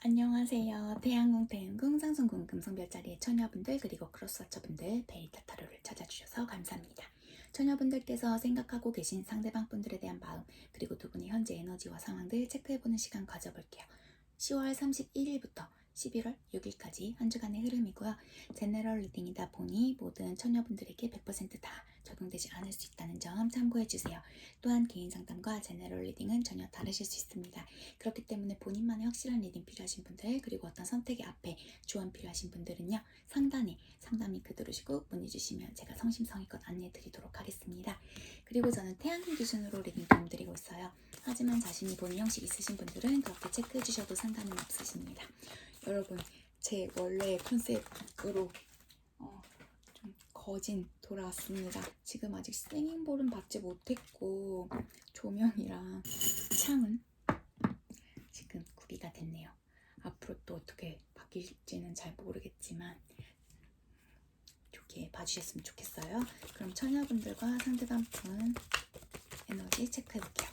안녕하세요. 태양궁, 태음궁, 상승궁, 금성별자리의 처녀분들 그리고 크로스워처분들 베리타 타로를 찾아주셔서 감사합니다. 처녀분들께서 생각하고 계신 상대방 분들에 대한 마음 그리고 두 분의 현재 에너지와 상황들 체크해보는 시간 가져볼게요. 10월 31일부터 11월 6일까지 한 주간의 흐름이고요. 제너럴 리딩이다 보니 모든 처녀분들에게 100%다 적용되지 않을 수 있다는 점 참고해주세요. 또한 개인 상담과 제너럴 리딩은 전혀 다르실 수 있습니다. 그렇기 때문에 본인만의 확실한 리딩 필요하신 분들 그리고 어떤 선택의 앞에 조언 필요하신 분들은요. 상단에 상담 링크 누르시고 문의 주시면 제가 성심성의껏 안내해 드리도록 하겠습니다. 그리고 저는 태양星기준으로 리딩 도움드리고 있어요. 하지만 자신이 본인 형식 있으신 분들은 그렇게 체크해 주셔도 상관은 없으십니다. 여러분, 제 원래 컨셉으로 좀 거진 돌아왔습니다. 지금 아직 싱잉볼은 받지 못했고 조명이랑 창은 지금 구비가 됐네요. 앞으로 또 어떻게 바뀔지는 잘 모르겠지만 좋게 봐주셨으면 좋겠어요. 그럼 처녀분들과 상대방 분 에너지 체크해볼게요.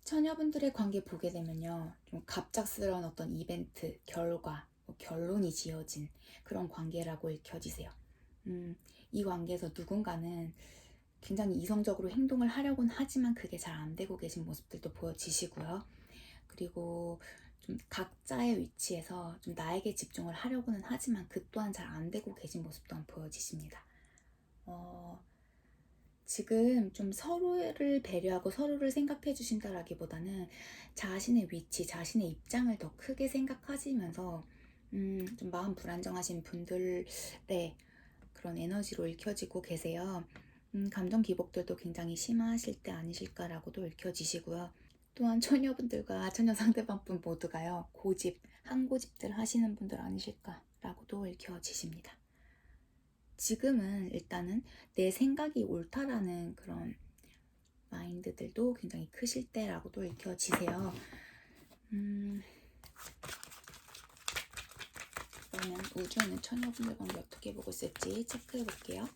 처녀분들의 관계 보게 되면요, 좀 갑작스러운 어떤 이벤트, 결과, 결론이 지어진 그런 관계라고 읽혀지세요. 이 관계에서 누군가는 굉장히 이성적으로 행동을 하려고는 하지만 그게 잘 안 되고 계신 모습들도 보여지시고요. 그리고 좀 각자의 위치에서 좀 나에게 집중을 하려고는 하지만 그 또한 잘 안 되고 계신 모습 또한 보여지십니다. 지금 좀 서로를 배려하고 서로를 생각해 주신다라기보다는 자신의 위치, 자신의 입장을 더 크게 생각하시면서 좀 마음 불안정하신 분들의 그런 에너지로 읽혀지고 계세요. 감정 기복들도 굉장히 심하실 때 아니실까라고도 읽혀지시고요. 또한 처녀분들과 처녀 상대방분 모두가요, 고집, 한 고집들 하시는 분들 아니실까라고도 읽혀지십니다. 지금은 일단은 내 생각이 옳다라는 그런 마인드들도 굉장히 크실 때라고도 읽혀지세요. 그러면 우주는 처녀분들 관계 어떻게 보고 있을지 체크해 볼게요.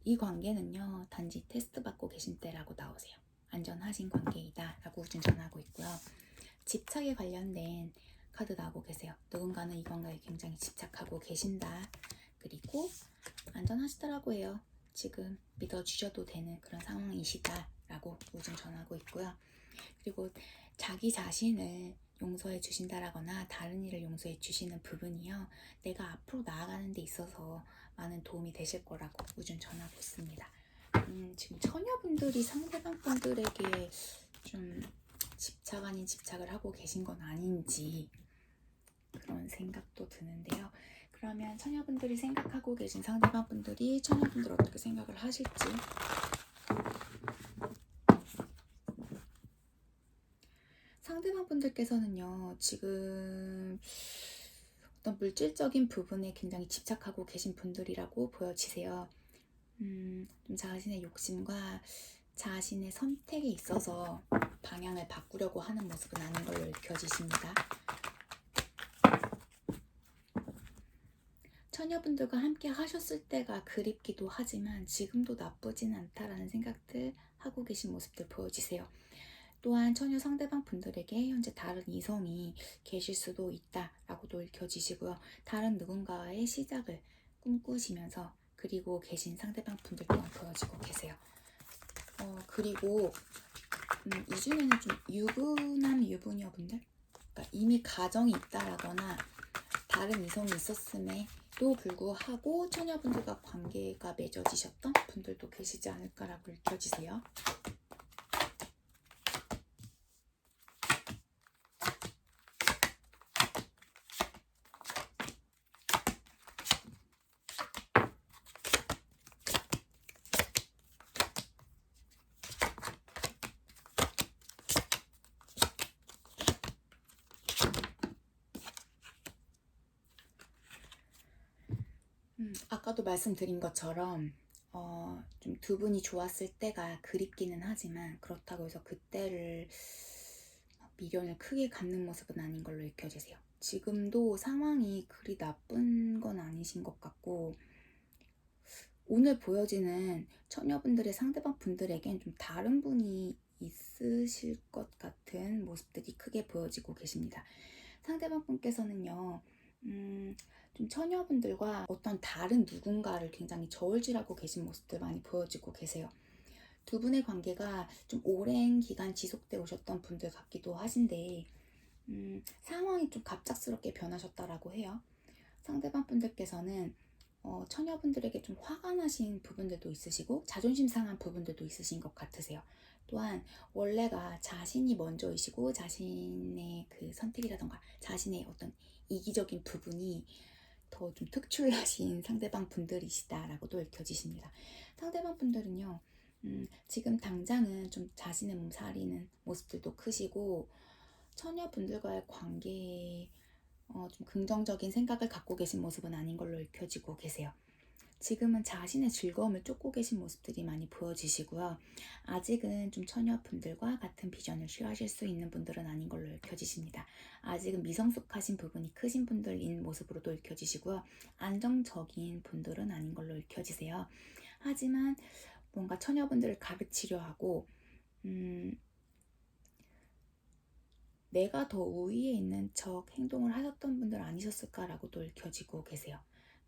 이 관계는요, 단지 테스트 받고 계신 때라고 나오세요. 안전하신 관계이다 라고 우주는 전하고 있고요. 집착에 관련된 카드 나오고 계세요. 누군가는 이 관계에 굉장히 집착하고 계신다. 그리고 안전하시더라고 해요. 지금 믿어주셔도 되는 그런 상황이시다 라고 우주는 전하고 있고요. 그리고 자기 자신을 용서해 주신다라거나 다른 이를 용서해 주시는 부분이요, 내가 앞으로 나아가는 데 있어서 많은 도움이 되실 거라고 우주는 전하고 있습니다. 지금 처녀분들이 상대방 분들에게 좀 집착 아닌 집착을 하고 계신 건 아닌지 그런 생각도 드는데요. 그러면 처녀분들이 생각하고 계신 상대방 분들이 처녀분들 어떻게 생각을 하실지. 상대방 분들께서는요, 지금 어떤 물질적인 부분에 굉장히 집착하고 계신 분들이라고 보여지세요. 좀 자신의 욕심과 자신의 선택에 있어서 방향을 바꾸려고 하는 모습은 아닌 걸로 읽혀지십니다. 처녀분들과 함께 하셨을 때가 그립기도 하지만 지금도 나쁘진 않다라는 생각들 하고 계신 모습들 보여지세요. 또한 처녀 상대방 분들에게 현재 다른 이성이 계실 수도 있다라고도 읽혀지시고요. 다른 누군가의 시작을 꿈꾸시면서 그리고 계신 상대방 분들 또한 보여지고 계세요. 그리고 이 중에는 좀 유부남 유부녀분들, 그러니까 이미 가정이 있다라거나 다른 이성이 있었음에도 불구하고 처녀분들과 관계가 맺어지셨던 분들도 계시지 않을까라고 읽혀지세요. 아까도 말씀드린 것처럼 좀 두 분이 좋았을 때가 그립기는 하지만 그렇다고 해서 그때를 미련을 크게 갖는 모습은 아닌 걸로 읽혀지세요. 지금도 상황이 그리 나쁜 건 아니신 것 같고, 오늘 보여지는 처녀분들의 상대방 분들에겐 좀 다른 분이 있으실 것 같은 모습들이 크게 보여지고 계십니다. 상대방 분께서는요, 좀 처녀분들과 어떤 다른 누군가를 굉장히 저울질하고 계신 모습들 많이 보여지고 계세요. 두 분의 관계가 좀 오랜 기간 지속돼 오셨던 분들 같기도 하신데, 상황이 좀 갑작스럽게 변하셨다라고 해요. 상대방 분들께서는 처녀분들에게 좀 화가 나신 부분들도 있으시고 자존심 상한 부분들도 있으신 것 같으세요. 또한 원래가 자신이 먼저이시고 자신의 그 선택이라던가 자신의 어떤 이기적인 부분이 더 좀 특출나신 상대방 분들이시다라고도 읽혀지십니다. 상대방 분들은요, 지금 당장은 좀 자신의 몸 사리는 모습들도 크시고 처녀분들과의 관계에 좀 긍정적인 생각을 갖고 계신 모습은 아닌 걸로 읽혀지고 계세요. 지금은 자신의 즐거움을 쫓고 계신 모습들이 많이 보여지시고요. 아직은 좀 처녀분들과 같은 비전을 쉐어하실 수 있는 분들은 아닌 걸로 읽혀지십니다. 아직은 미성숙하신 부분이 크신 분들인 모습으로도 읽혀지시고요. 안정적인 분들은 아닌 걸로 읽혀지세요. 하지만 뭔가 처녀분들을 가르치려 하고 내가 더 우위에 있는 척 행동을 하셨던 분들 아니셨을까라고도 읽혀지고 계세요.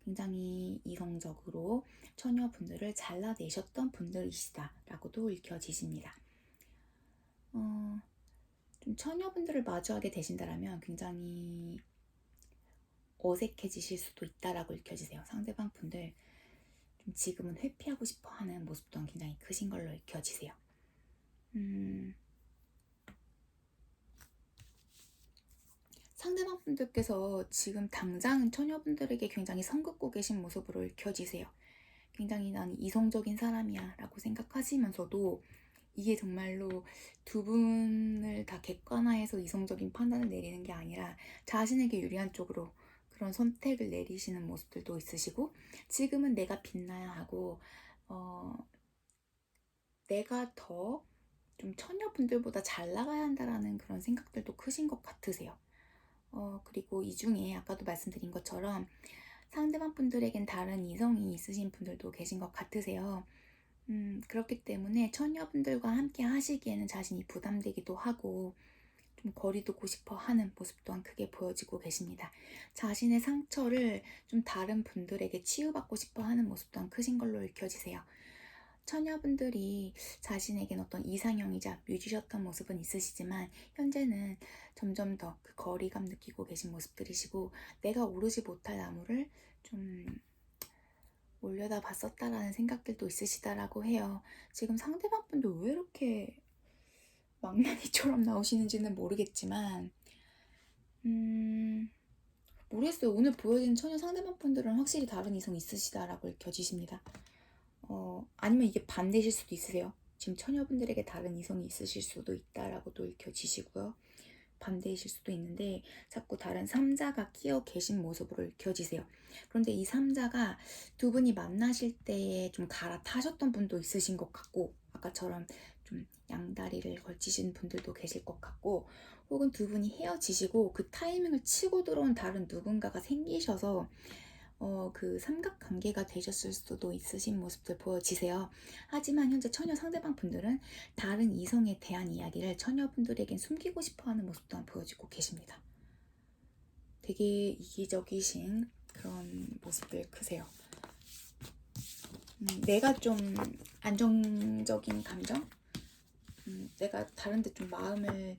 굉장히 이성적으로 처녀분들을 잘라내셨던 분들이시다라고도 읽혀지십니다. 좀 처녀분들을 마주하게 되신다라면 굉장히 어색해지실 수도 있다라고 읽혀지세요. 상대방 분들 좀 지금은 회피하고 싶어하는 모습 또한 굉장히 크신 걸로 읽혀지세요. 상대방 분들께서 지금 당장 처녀분들에게 굉장히 선긋고 계신 모습으로 읽혀지세요. 굉장히 난 이성적인 사람이야 라고 생각하시면서도 이게 정말로 두 분을 다 객관화해서 이성적인 판단을 내리는 게 아니라 자신에게 유리한 쪽으로 그런 선택을 내리시는 모습들도 있으시고, 지금은 내가 빛나야 하고 내가 더 좀 처녀분들보다 잘 나가야 한다라는 그런 생각들도 크신 것 같으세요. 그리고 이 중에 아까도 말씀드린 것처럼 상대방 분들에겐 다른 이성이 있으신 분들도 계신 것 같으세요. 그렇기 때문에 처녀분들과 함께 하시기에는 자신이 부담되기도 하고 좀 거리 두고 싶어 하는 모습 또한 크게 보여지고 계십니다. 자신의 상처를 좀 다른 분들에게 치유받고 싶어 하는 모습 또한 크신 걸로 읽혀지세요. 처녀분들이 자신에겐 어떤 이상형이자 뮤지셨던 모습은 있으시지만 현재는 점점 더 그 거리감 느끼고 계신 모습들이시고, 내가 오르지 못할 나무를 좀 올려다 봤었다라는 생각들도 있으시다라고 해요. 지금 상대방 분들 왜 이렇게 망나니처럼 나오시는지는 모르겠지만 모르겠어요. 오늘 보여진 처녀 상대방 분들은 확실히 다른 이성 있으시다라고 읽혀지십니다. 아니면 이게 반대실 수도 있으세요. 지금 처녀분들에게 다른 이성이 있으실 수도 있다라고도 읽혀지시고요. 반대이실 수도 있는데 자꾸 다른 3자가 끼어 계신 모습으로 읽혀지세요. 그런데 이 3자가 두 분이 만나실 때에 좀 갈아타셨던 분도 있으신 것 같고, 아까처럼 좀 양다리를 걸치신 분들도 계실 것 같고, 혹은 두 분이 헤어지시고 그 타이밍을 치고 들어온 다른 누군가가 생기셔서 그 삼각관계가 되셨을 수도 있으신 모습들 보여지세요. 하지만 현재 처녀 상대방 분들은 다른 이성에 대한 이야기를 처녀분들에겐 숨기고 싶어하는 모습 또한 보여지고 계십니다. 되게 이기적이신 그런 모습들 크세요. 내가 좀 안정적인 감정? 내가 다른데 좀 마음을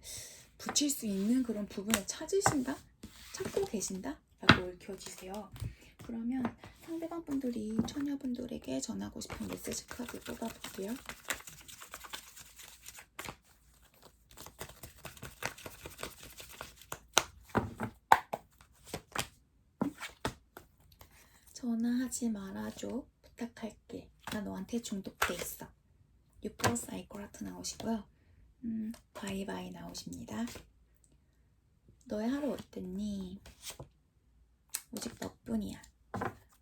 붙일 수 있는 그런 부분을 찾고 계신다? 라고 읽혀지세요. 그러면 상대방 분들이 처녀분들에게 전하고 싶은 메시지 카드 뽑아볼게요. 전화하지 말아줘. 부탁할게. 나 너한테 중독돼 있어. 유플러스 아이코라트 나오시고요. 바이바이 나오십니다. 너의 하루 어땠니? 오직 너뿐이야.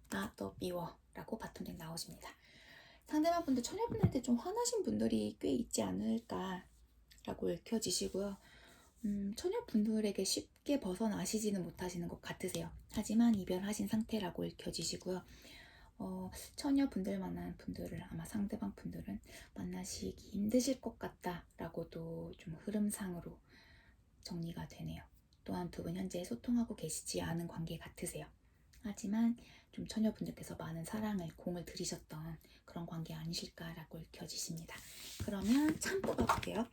나 너 미워. 라고 바텀덱 나오십니다. 상대방 분들, 처녀분들한테 좀 화나신 분들이 꽤 있지 않을까 라고 읽혀지시고요. 처녀분들에게 쉽게 벗어나시지는 못하시는 것 같으세요. 하지만 이별하신 상태라고 읽혀지시고요. 처녀분들만한 분들을 아마 상대방 분들은 만나시기 힘드실 것 같다라고도 좀 흐름상으로 정리가 되네요. 또한 두 분 현재 소통하고 계시지 않은 관계 같으세요. 하지만 좀 처녀분들께서 많은 사랑을, 공을 들이셨던 그런 관계 아니실까라고 읽혀지십니다. 그러면 참 뽑아볼게요.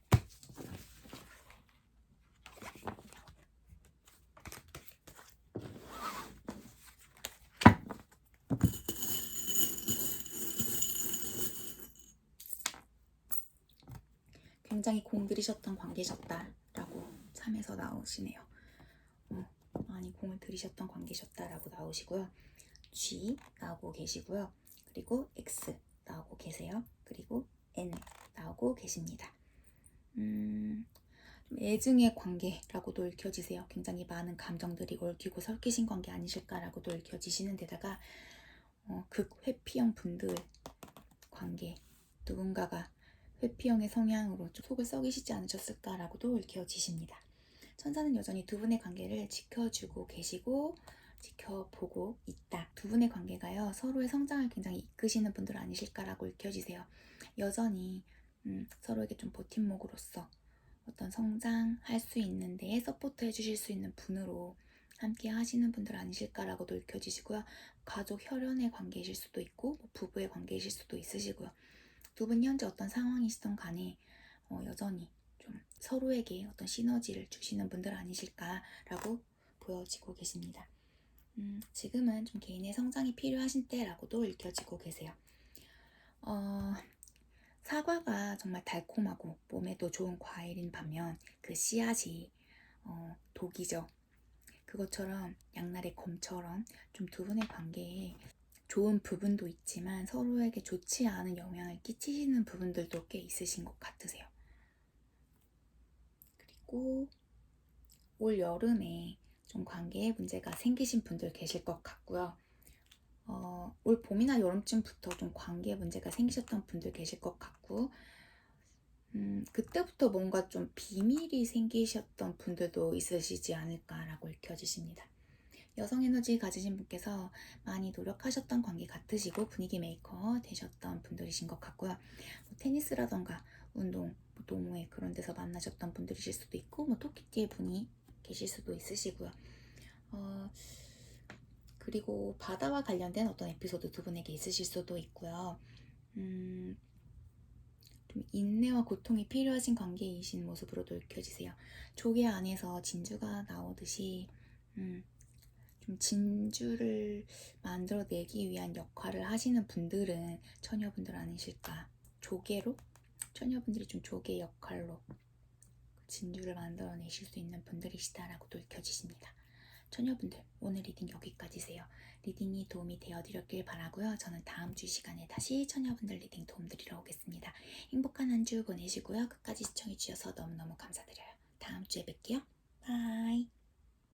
굉장히 공들이셨던 관계셨다라고 참에서 나오시네요. 많이 공을 들이셨던 관계셨다라고 나오시고요. G 나오고 계시고요. 그리고 X 나오고 계세요. 그리고 N 나오고 계십니다. 애증의 관계라고도 읽혀지세요. 굉장히 많은 감정들이 얽히고 설키신 관계 아니실까라고도 읽혀지시는 데다가 극회피형 분들 관계, 누군가가 회피형의 성향으로 좀 속을 썩이시지 않으셨을까라고도 읽혀지십니다. 천사는 여전히 두 분의 관계를 지켜주고 계시고 지켜보고 있다. 두 분의 관계가요, 서로의 성장을 굉장히 이끄시는 분들 아니실까라고 읽혀지세요. 여전히 서로에게 좀 버팀목으로서 어떤 성장할 수 있는 데에 서포트 해주실 수 있는 분으로 함께 하시는 분들 아니실까라고도 읽혀지시고요. 가족 혈연의 관계이실 수도 있고 부부의 관계이실 수도 있으시고요. 두 분이 현재 어떤 상황이시든 간에 여전히 좀 서로에게 어떤 시너지를 주시는 분들 아니실까라고 보여지고 계십니다. 지금은 좀 개인의 성장이 필요하신 때라고도 읽혀지고 계세요. 사과가 정말 달콤하고 몸에도 좋은 과일인 반면 그 씨앗이 독이죠. 그것처럼 양날의 검처럼 좀 두 분의 관계에 좋은 부분도 있지만 서로에게 좋지 않은 영향을 끼치시는 부분들도 꽤 있으신 것 같으세요. 그리고 올 여름에 좀 관계에 문제가 생기신 분들 계실 것 같고요. 올 봄이나 여름쯤부터 좀 관계에 문제가 생기셨던 분들 계실 것 같고 그때부터 뭔가 좀 비밀이 생기셨던 분들도 있으시지 않을까라고 읽혀지십니다. 여성 에너지 가지신 분께서 많이 노력하셨던 관계 같으시고 분위기 메이커 되셨던 분들이신 것 같고요. 테니스라던가 운동, 동호회 그런 데서 만나셨던 분들이실 수도 있고 토끼띠의 분이 계실 수도 있으시고요. 그리고 바다와 관련된 어떤 에피소드 두 분에게 있으실 수도 있고요. 좀 인내와 고통이 필요하신 관계이신 모습으로도 읽혀지세요. 조개 안에서 진주가 나오듯이 좀 진주를 만들어내기 위한 역할을 하시는 분들은 처녀분들 아니실까. 조개로? 처녀분들이 좀 조개 역할로 진주를 만들어내실 수 있는 분들이시다라고도 읽혀지십니다. 처녀분들, 오늘 리딩 여기까지세요. 리딩이 도움이 되어드렸길 바라고요. 저는 다음 주 시간에 다시 처녀분들 리딩 도움드리러 오겠습니다. 행복한 한 주 보내시고요. 끝까지 시청해주셔서 너무너무 감사드려요. 다음 주에 뵐게요. 바이.